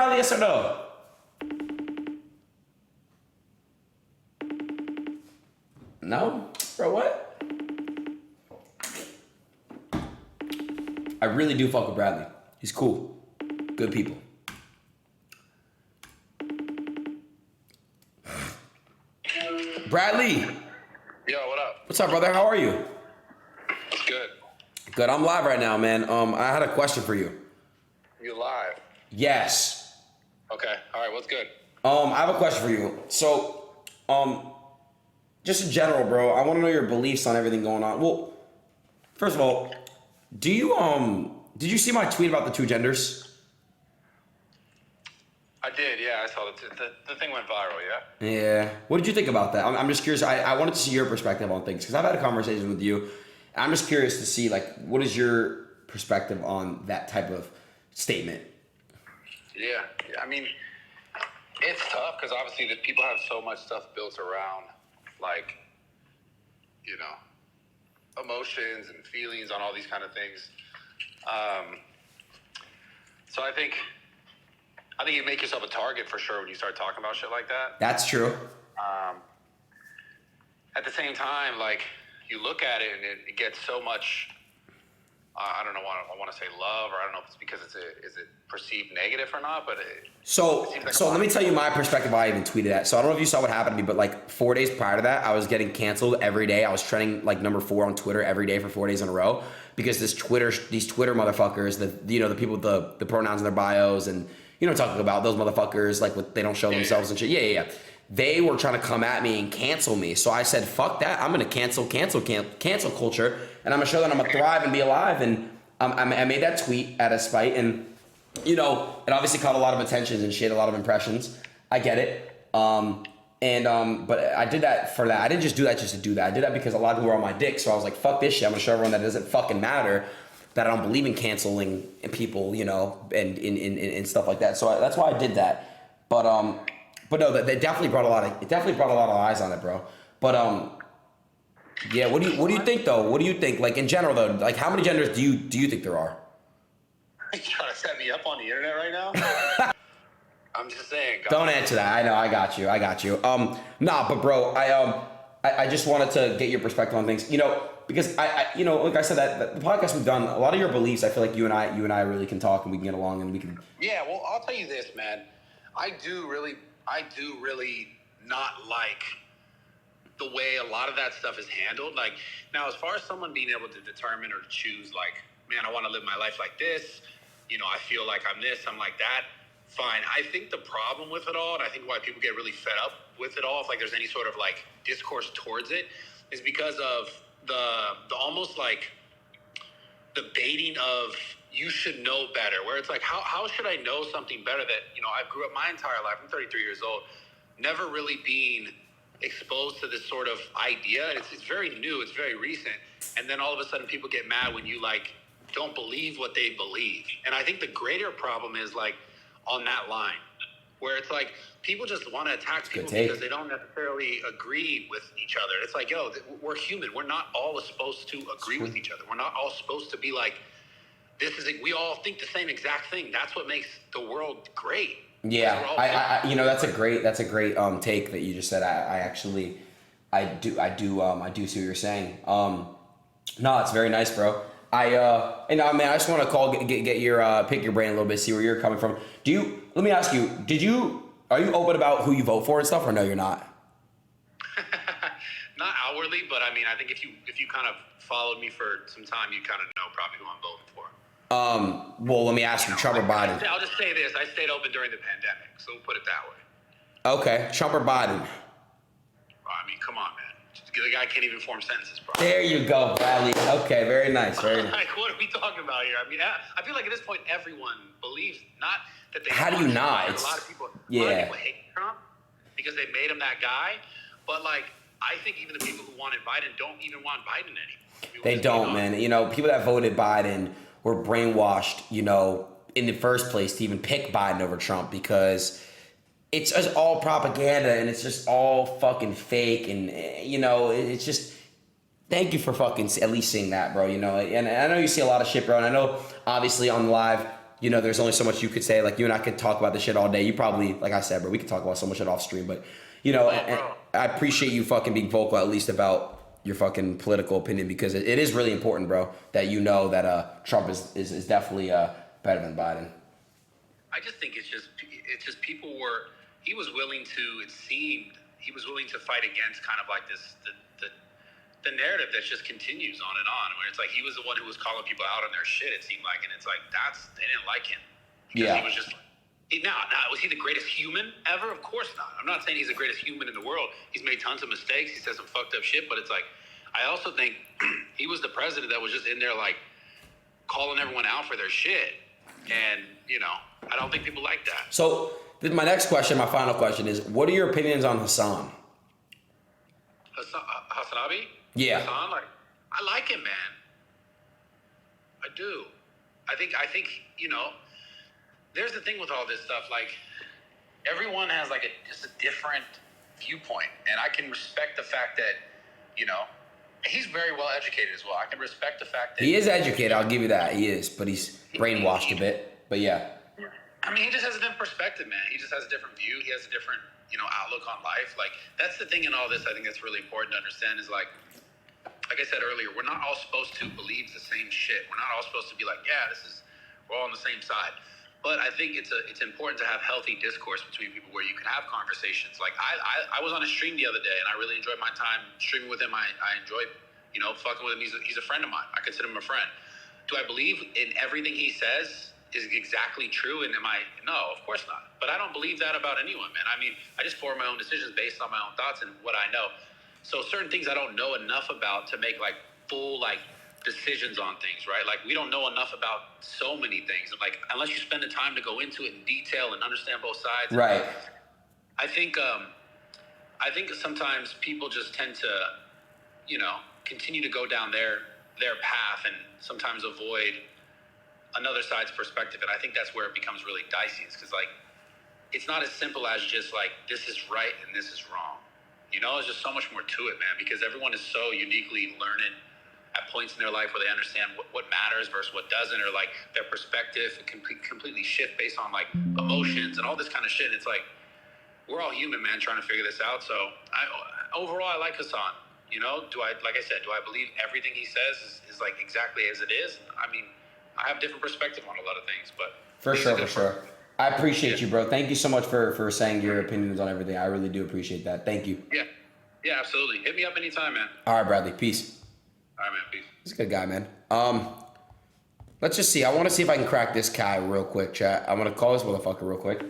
Bradley? Yes or no? No? Bro, what? I really do fuck with Bradley. He's cool. Good people. Bradley. Yo, what up? What's up, brother? How are you? It's good. Good. I'm live right now, man. I had a question for you. You live? Yes. Okay. All right. What's good? I have a question for you. So, just in general, bro, I want to know your beliefs on everything going on. Well, first of all, did you see my tweet about the two genders? I did. Yeah, I saw the thing went viral. Yeah. Yeah. What did you think about that? I'm just curious. I wanted to see your perspective on things because I've had a conversation with you. I'm just curious to see, like, what is your perspective on that type of statement? Yeah. I mean, it's tough because obviously the people have so much stuff built around, like, you know, emotions and feelings on all these kind of things. So I think you make yourself a target for sure when you start talking about shit like that. That's true. At the same time, like, you look at it and it gets so much, I don't know, I want to say love, or I don't know if it's because is it perceived negative or not, but So let me tell you my perspective. I even tweeted that. So I don't know if you saw what happened to me, but like 4 days prior to that, I was getting canceled every day. I was trending like number 4 on Twitter every day for 4 days in a row because these Twitter motherfuckers, the people with the pronouns in their bios, and you know what I'm talking about, those motherfuckers, like they don't show themselves and shit. Yeah. They were trying to come at me and cancel me. So I said, fuck that. I'm going to cancel culture. And I'm going to show that I'm going to thrive and be alive. And I made that tweet out of spite. And, you know, it obviously caught a lot of attention and shit, a lot of impressions. I get it. But I did that for that. I didn't just do that just to do that. I did that because a lot of people were on my dick. So I was like, fuck this shit. I'm going to show everyone that it doesn't fucking matter, that I don't believe in canceling people, you know, and stuff like that. So that's why I did that. But no, they definitely brought a lot of eyes on it, bro. But yeah. What do you think though? What do you think? Like in general though, like how many genders do you think there are? You trying to set me up on the internet right now? I'm just saying. Don't answer that. I know. I got you. Nah, but bro, I just wanted to get your perspective on things. You know, because I you know, like I said, that the podcast we've done, a lot of your beliefs, I feel like you and I really can talk and we can get along and we can. Yeah. Well, I'll tell you this, man. I do really not like the way a lot of that stuff is handled. Like, now, as far as someone being able to determine or to choose, like, man, I want to live my life like this, you know, I feel like I'm this, I'm like that, fine. I think the problem with it all, and I think why people get really fed up with it all, if like there's any sort of like discourse towards it, is because of the almost like the baiting of you should know better, where it's like, how should I know something better that, you know, I grew up my entire life, I'm 33 years old, never really being exposed to this sort of idea. It's very new, it's very recent. And then all of a sudden people get mad when you like don't believe what they believe. And I think the greater problem is like on that line, where it's like people just want to attack people because they don't necessarily agree with each other. It's like, yo, we're human. We're not all supposed to agree with each other. We're not all supposed to be like, we all think the same exact thing. That's what makes the world great. Yeah, I you know, that's a great take that you just said. I do see what you're saying. No, it's very nice, bro. And I mean, I just want to get your pick your brain a little bit, see where you're coming from. Let me ask you, are you open about who you vote for and stuff, or no, you're not? Not outwardly, but I mean, I think if you kind of followed me for some time, you kind of know probably who I'm voting for. Well, let me ask you, Trump or Biden? I'll just say this: I stayed open during the pandemic, so we'll put it that way. Okay, Trump or Biden? I mean, come on, man. The guy can't even form sentences, bro. There you go, Bradley. Okay, very nice, very nice. Like, what are we talking about here? I mean, I feel like at this point, everyone believes not that they. How do you not? A lot of people hate Trump because they made him that guy, but like, I think even the people who wanted Biden don't even want Biden anymore. They don't, man. You know, people that voted Biden were brainwashed, you know, in the first place to even pick Biden over Trump because it's just all propaganda and it's just all fucking fake. And, you know, it's just, thank you for fucking at least seeing that, bro, you know. And I know you see a lot of shit, bro. And I know, obviously, on live, you know, there's only so much you could say. Like, you and I could talk about this shit all day. You probably, like I said, bro, we could talk about so much shit off stream. But, you know, and I appreciate you fucking being vocal at least about your fucking political opinion, because it is really important, bro, that you know that Trump is definitely better than Biden. I just think it's just people were, he was willing to, it seemed, he was willing to fight against kind of like this, the narrative that just continues on and on, where it's like he was the one who was calling people out on their shit, it seemed like, and it's like, they didn't like him. Because he was just, was he the greatest human ever? Of course not. I'm not saying he's the greatest human in the world. He's made tons of mistakes. He said some fucked up shit, but it's like, I also think he was the president that was just in there like calling everyone out for their shit. And, you know, I don't think people like that. So my next question, my final question is, what are your opinions on Hassan? Hassanabi? Yeah. Hassan, like, I like him, man. I do. I think, you know, there's the thing with all this stuff, like, everyone has like just a different viewpoint, and I can respect the fact that, you know, he's very well educated as well. I can respect the fact that he is educated. I'll give you that. He is, but he's brainwashed a bit. But yeah. I mean, he just has a different perspective, man. He just has a different view. He has a different, you know, outlook on life. Like, that's the thing in all this. I think that's really important to understand is like I said earlier, we're not all supposed to believe the same shit. We're not all supposed to be like, yeah, we're all on the same side. But I think it's important to have healthy discourse between people where you can have conversations. Like I was on a stream the other day, and I really enjoyed my time streaming with him. I enjoyed, you know, fucking with him. He's a friend of mine. I consider him a friend. Do I believe in everything he says is exactly true? And no, of course not. But I don't believe that about anyone, man. I mean, I just form my own decisions based on my own thoughts and what I know. So certain things I don't know enough about to make like full like decisions on things, right? Like we don't know enough about so many things. Like unless you spend the time to go into it in detail and understand both sides. Right. I think sometimes people just tend to, you know, continue to go down their path and sometimes avoid another side's perspective. And I think that's where it becomes really dicey. It's because like it's not as simple as just like this is right and this is wrong. You know, there's just so much more to it, man, because everyone is so uniquely learned at points in their life where they understand what matters versus what doesn't, or like their perspective can completely shift based on like emotions and all this kind of shit. It's like, we're all human, man, trying to figure this out. So overall, I like Hassan. You know, like I said, do I believe everything he says is like exactly as it is? I mean, I have different perspective on a lot of things, but for sure. I appreciate you, bro. Thank you so much for saying your opinions on everything. I really do appreciate that. Thank you. Yeah, absolutely. Hit me up anytime, man. All right, Bradley. Peace. All right, man. Peace. He's a good guy, man. Let's just see. I want to see if I can crack this guy real quick, chat. I'm gonna call this motherfucker real quick.